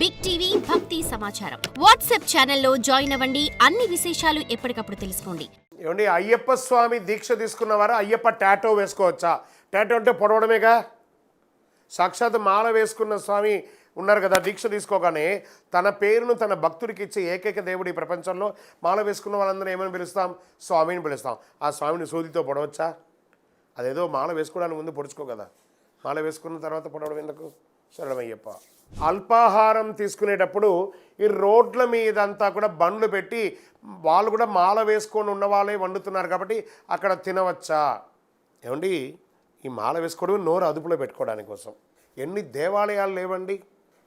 Big TV భక్తి సమాచారం WhatsApp ఛానల్లో జాయిన్ అవ్వండి. అన్ని విశేషాలు ఎప్పటికప్పుడు తెలుసుకోండి. ఏమండి, అయ్యప్ప స్వామి దీక్ష తీసుకున్నవారు అయ్యప్ప టాటో వేసుకోవచ్చా? టాటో అంటే పొడవడమేగా. సాక్షాత్ మాల వేసుకున్న స్వామి ఉన్నారు కదా, దీక్ష తీసుకోగానే తన పేరును తన భక్తుడికి ఇచ్చే ఏకైక దేవుడు ఈ ప్రపంచంలో. మాల వేసుకున్న వాళ్ళందరూ ఏమని పిలుస్తాం? స్వామిని పిలుస్తాం. ఆ స్వామిని సూదితో పొడవచ్చా? అదేదో మాల వేసుకోవడానికి ముందు పొడుచుకో కదా, మాల వేసుకున్న తర్వాత పొడవడం ఎందుకు? శరణమయ్యప్ప. అల్పాహారం తీసుకునేటప్పుడు ఈ రోడ్ల మీదంతా కూడా బండ్లు పెట్టి వాళ్ళు కూడా మాల వేసుకొని ఉన్న వాళ్ళే వండుతున్నారు కాబట్టి అక్కడ తినవచ్చా? ఏమండి, ఈ మాల వేసుకోవడం నోరు అదుపులో పెట్టుకోవడానికి కోసం. ఎన్ని దేవాలయాలు లేవండి,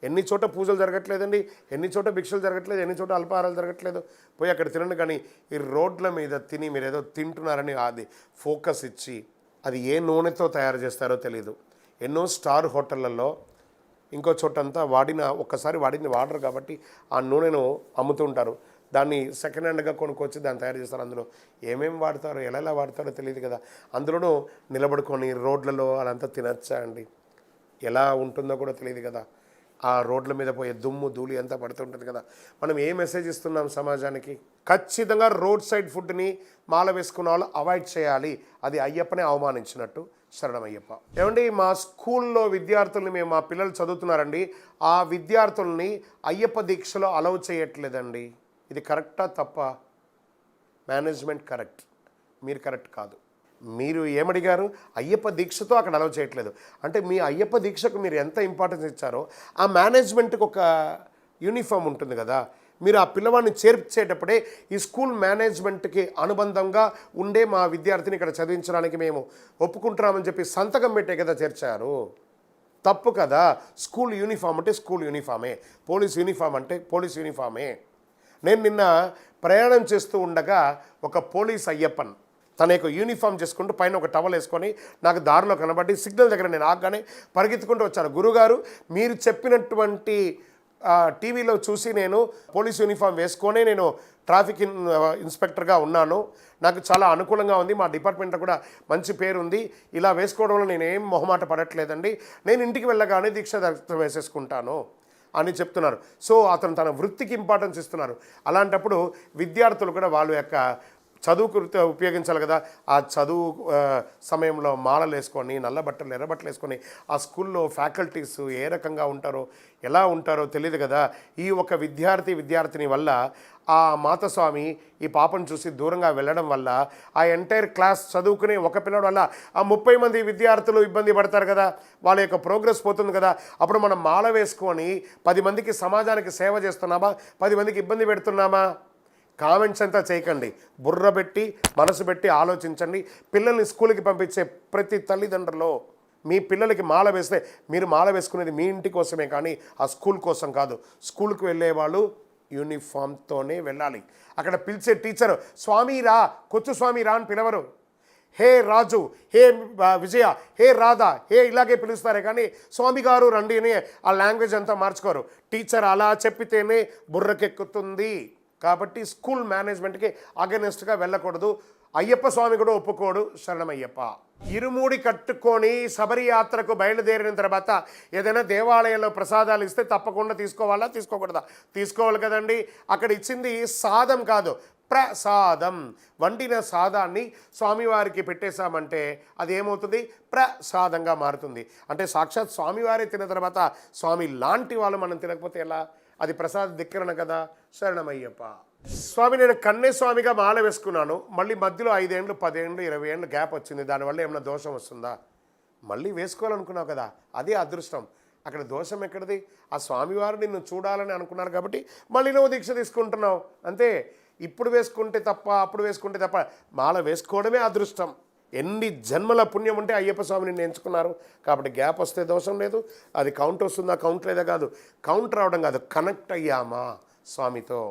ఎన్ని చోట పూజలు జరగట్లేదండి, ఎన్ని చోట భిక్షలు జరగట్లేదు, ఎన్ని చోట అల్పాహారాలు జరగట్లేదు. పోయి అక్కడ తినండి. కానీ ఈ రోడ్ల మీద తిని మీరు ఏదో తింటున్నారని అది ఫోకస్ ఇచ్చి అది ఏ నూనెతో తయారు చేస్తారో తెలీదు. ఎన్నో స్టార్ హోటళ్లలో ఇంకో చోటంతా ఒక్కసారి వాడిని వాడరు కాబట్టి ఆ నూనెను అమ్ముతూ ఉంటారు. దాన్ని సెకండ్ హ్యాండ్గా కొనుక్కొచ్చి దాన్ని తయారు చేస్తారు. అందులో ఏమేమి వాడతారో ఎలా వాడతారో తెలియదు కదా. అందులోనూ నిలబడుకొని రోడ్లలో అదంతా తినచ్చా అండి? ఎలా ఉంటుందో కూడా తెలియదు కదా. ఆ రోడ్ల మీద పోయే దుమ్ము ధూళి అంతా పడుతుంటుంది కదా. మనం ఏ మెసేజ్ ఇస్తున్నాం సమాజానికి? ఖచ్చితంగా రోడ్ సైడ్ ఫుడ్ని మాల వేసుకున్న వాళ్ళు అవాయిడ్ చేయాలి. అది అయ్యప్పనే అవమానించినట్టు. శరణమయ్యప్ప. ఏమండి, మా స్కూల్లో విద్యార్థుల్ని మా పిల్లలు చదువుతున్నారండి, ఆ విద్యార్థుల్ని అయ్యప్ప దీక్షలో అలౌ చేయట్లేదండి. ఇది కరెక్టా తప్ప? మేనేజ్మెంట్ కరెక్ట్, మీరు కరెక్ట్ కాదు. మీరు ఏమడిగారు? అయ్యప్ప దీక్షతో అక్కడ అలౌ చేయట్లేదు అంటే మీ అయ్యప్ప దీక్షకు మీరు ఎంత ఇంపార్టెన్స్ ఇచ్చారో ఆ మేనేజ్మెంట్కి ఒక యూనిఫామ్ ఉంటుంది కదా. మీరు ఆ పిల్లవాడిని చేర్చేటప్పుడే ఈ స్కూల్ మేనేజ్మెంట్కి అనుబంధంగా ఉండే మా విద్యార్థిని ఇక్కడ చదివించడానికి మేము ఒప్పుకుంటున్నామని చెప్పి సంతకం పెట్టే కదా చేర్చారు. తప్పు కదా. స్కూల్ యూనిఫామ్ అంటే స్కూల్ యూనిఫామే, పోలీస్ యూనిఫామ్ అంటే పోలీస్ యూనిఫామే. నేను నిన్న ప్రయాణం చేస్తూ ఉండగా ఒక పోలీస్ అయ్యప్పన్ తన యొక్క యూనిఫామ్ చేసుకుంటూ పైన ఒక టవల్ వేసుకొని నాకు దారిలో కనబడి సిగ్నల్ దగ్గర నేను ఆగగానే పరిగెత్తుకుంటూ వచ్చాను. గురుగారు, మీరు చెప్పినటువంటి టీవీలో చూసి నేను పోలీస్ యూనిఫామ్ వేసుకొని నేను ట్రాఫిక్ ఇన్స్పెక్టర్గా ఉన్నాను, నాకు చాలా అనుకూలంగా ఉంది, మా డిపార్ట్మెంట్లో కూడా మంచి పేరు ఉంది, ఇలా వేసుకోవడంలో నేనేం మొహమాట పడట్లేదండి, నేను ఇంటికి వెళ్ళగానే దీక్ష వేసేసుకుంటాను అని చెప్తున్నారు. సో అతను తన వృత్తికి ఇంపార్టెన్స్ ఇస్తున్నారు. అలాంటప్పుడు విద్యార్థులు కూడా వాళ్ళ యొక్క చదువుకు ఉపయోగించాలి కదా. ఆ చదువు సమయంలో మాలలు వేసుకొని నల్ల బట్టలు ఎర్ర బట్టలు వేసుకొని ఆ స్కూల్లో ఫ్యాకల్టీస్ ఏ రకంగా ఉంటారో ఎలా ఉంటారో తెలియదు కదా. ఈ ఒక విద్యార్థిని వల్ల ఆ మాతస్వామి ఈ పాపను చూసి దూరంగా వెళ్ళడం వల్ల ఆ ఎంటైర్ క్లాస్ చదువుకునే ఒక పిల్లడు వల్ల ఆ 30 మంది విద్యార్థులు ఇబ్బంది పడతారు కదా. వాళ్ళ యొక్క ప్రోగ్రెస్ పోతుంది కదా. అప్పుడు మనం మాల వేసుకొని 10 మందికి సమాజానికి సేవ చేస్తున్నామా, 10 మందికి ఇబ్బంది పెడుతున్నామా? కామెంట్స్ అంతా చేయకండి, బుర్ర పెట్టి మనసు పెట్టి ఆలోచించండి. పిల్లల్ని స్కూల్కి పంపించే ప్రతి తల్లిదండ్రులు మీ పిల్లలకి మాల వేస్తే మీరు మాల వేసుకునేది మీ ఇంటి కోసమే కానీ ఆ స్కూల్ కోసం కాదు. స్కూల్కి వెళ్ళే వాళ్ళు యూనిఫామ్తోనే వెళ్ళాలి. అక్కడ పిలిచే టీచర్ స్వామి రా, కొచ్చు స్వామి రా అని పిలవరు. హే రాజు, హే విజయ, హే రాధా, హే ఇలాగే పిలుస్తారే కానీ స్వామి గారు రండి అని ఆ లాంగ్వేజ్ అంతా మార్చుకోరు. టీచర్ అలా చెప్పితేనే బుర్రకెక్కుతుంది. కాబట్టి స్కూల్ మేనేజ్మెంట్కి అగెనెస్ట్గా వెళ్ళకూడదు. అయ్యప్ప స్వామి కూడా ఒప్పుకోడు. శరణమయ్యప్ప. ఇరుముడి కట్టుకొని శబరి యాత్రకు బయలుదేరిన తర్వాత ఏదైనా దేవాలయంలో ప్రసాదాలు ఇస్తే తప్పకుండా తీసుకోవాలా తీసుకోకూడదా? తీసుకోవాలి కదండి. అక్కడ ఇచ్చింది సాదం కాదు, ప్రసాదం. వండిన సాదాన్ని స్వామివారికి పెట్టేశామంటే అది ఏమవుతుంది? ప్రసాదంగా మారుతుంది. అంటే సాక్షాత్ స్వామివారే తిన్న తర్వాత స్వామి లాంటి వాళ్ళు మనం తినకపోతే ఎలా? అది ప్రసాద ధిక్కరణ కదా. శరణమయ్యప్ప. స్వామి, నేను కన్నేస్వామిగా మాల వేసుకున్నాను, మళ్ళీ మధ్యలో 5 ఏళ్ళు 10 ఏళ్ళు 20 ఏళ్ళు గ్యాప్ వచ్చింది, దానివల్ల ఏమైనా దోషం వస్తుందా? మళ్ళీ వేసుకోవాలనుకున్నావు కదా, అదే అదృష్టం. అక్కడ దోషం ఎక్కడిది? ఆ స్వామివారు నిన్ను చూడాలని అనుకున్నారు కాబట్టి మళ్ళీ నువ్వు దీక్ష తీసుకుంటున్నావు అంతే. ఇప్పుడు వేసుకుంటే తప్ప, అప్పుడు వేసుకుంటే తప్ప, మాల వేసుకోవడమే అదృష్టం. ఎన్ని జన్మల పుణ్యం ఉంటే అయ్యప్ప స్వామిని నేను ఎంచుకున్నారు కాబట్టి గ్యాప్ వస్తే దోషం లేదు. అది కౌంట్ వస్తుందా కౌంట్ లేదా కాదు, కౌంట్ రావడం కాదు, కనెక్ట్ అయ్యామా స్వామితో.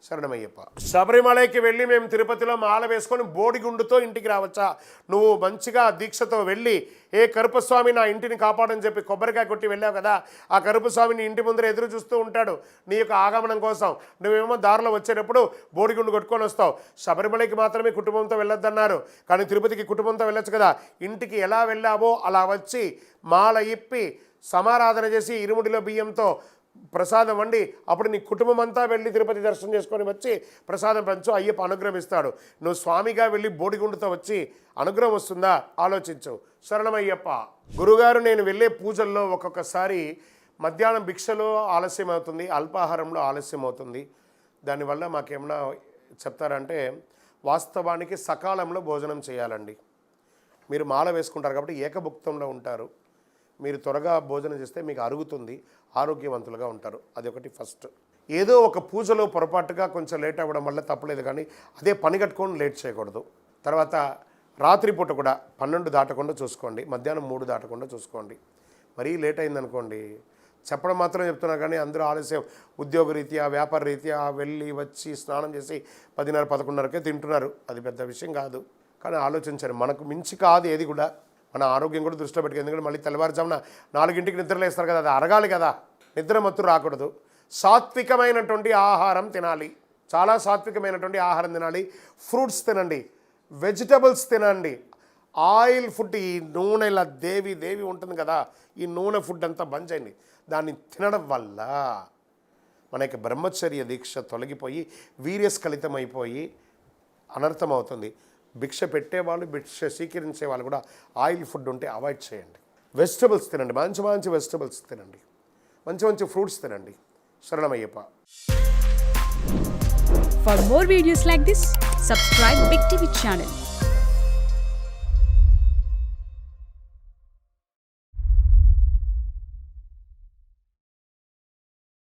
శరణమయ్యప్ప. శబరిమలైకి వెళ్ళి మేము తిరుపతిలో మాల వేసుకొని బోడిగుండుతో ఇంటికి రావచ్చా? నువ్వు మంచిగా దీక్షతో వెళ్ళి ఏ కరుపస్వామి నా ఇంటిని కాపాడని చెప్పి కొబ్బరికాయ కొట్టి వెళ్ళావు కదా, ఆ కరుపస్వామిని ఇంటి ముందర ఎదురు చూస్తూ ఉంటాడు నీ యొక్క ఆగమనం కోసం. నువ్వేమో దారిలో వచ్చేటప్పుడు బోడిగుండు కొట్టుకొని వస్తావు. శబరిమలైకి మాత్రమే కుటుంబంతో వెళ్ళొద్దన్నారు, కానీ తిరుపతికి కుటుంబంతో వెళ్ళొచ్చు కదా. ఇంటికి ఎలా వెళ్ళావో అలా వచ్చి మాల ఇప్పి సమారాధన చేసి ఇరుముడిలో బియ్యంతో ప్రసాదం వండి అప్పుడు నీ కుటుంబం అంతా వెళ్ళి తిరుపతి దర్శనం చేసుకొని వచ్చి ప్రసాదం పంచు, అయ్యప్ప అనుగ్రహం ఇస్తాడు. నువ్వు స్వామిగా వెళ్ళి బోడిగుండుతో వచ్చి అనుగ్రహం వస్తుందా? ఆలోచించు. శరణమయ్యప్ప. గురుగారు, నేను వెళ్ళే పూజల్లో ఒక్కొక్కసారి మధ్యాహ్నం భిక్షలో ఆలస్యం అవుతుంది, అల్పాహారంలో ఆలస్యం అవుతుంది, దానివల్ల మాకేమన్నా చెప్తారంటే, వాస్తవానికి సకాలంలో భోజనం చేయాలండి. మీరు మాల వేసుకుంటారు కాబట్టి ఏకభుక్తంలో ఉంటారు. మీరు త్వరగా భోజనం చేస్తే మీకు అరుగుతుంది, ఆరోగ్యవంతులుగా ఉంటారు. అది ఒకటి ఫస్ట్. ఏదో ఒక పూజలో పొరపాటుగా కొంచెం లేట్ అవ్వడం వల్ల తప్పలేదు, కానీ అదే పని కట్టుకొని లేట్ చేయకూడదు. తర్వాత రాత్రిపూట కూడా 12 దాటకుండా చూసుకోండి, మధ్యాహ్నం 3 దాటకుండా చూసుకోండి. మరీ లేట్ అయిందనుకోండి, చెప్పడం మాత్రం చెప్తున్నా కానీ అందరూ ఆలస్యం, ఉద్యోగరీత్యా వ్యాపార రీత్యా వెళ్ళి వచ్చి స్నానం చేసి 10:30, 11:30కే తింటున్నారు. అది పెద్ద విషయం కాదు, కానీ ఆలోచించండి. మనకు మించి కాదు ఏది కూడా. మన ఆరోగ్యం కూడా దృష్టిలో పెట్టుకు. ఎందుకంటే మళ్ళీ తెల్లవారుజామున 4కి నిద్రలేస్తారు కదా, అది అరగాలి కదా, నిద్ర మత్తు రాకూడదు. సాత్వికమైనటువంటి ఆహారం తినాలి, చాలా సాత్వికమైనటువంటి ఆహారం తినాలి. ఫ్రూట్స్ తినండి, వెజిటబుల్స్ తినండి. ఆయిల్ ఫుడ్, ఈ నూనెల దేవి ఉంటుంది కదా, ఈ నూనె ఫుడ్ అంతా బంద్ చేయండి. దాన్ని తినడం వల్ల మనకి బ్రహ్మచర్య దీక్ష తొలగిపోయి వీర్యస్ఖలితం అయిపోయి అనర్థం అవుతుంది. భిక్ష పెట్టేవాళ్ళు, భిక్ష స్వీకరించే వాళ్ళు కూడా ఆయిల్ ఫుడ్ ఉంటే అవాయిడ్ చేయండి. వెజిటబుల్స్ తినండి, మంచి వెజిటబుల్స్ తినండి, మంచి ఫ్రూట్స్ తినండి. శరణమయ్యప్ప. For more videos like this, subscribe Big TV channel.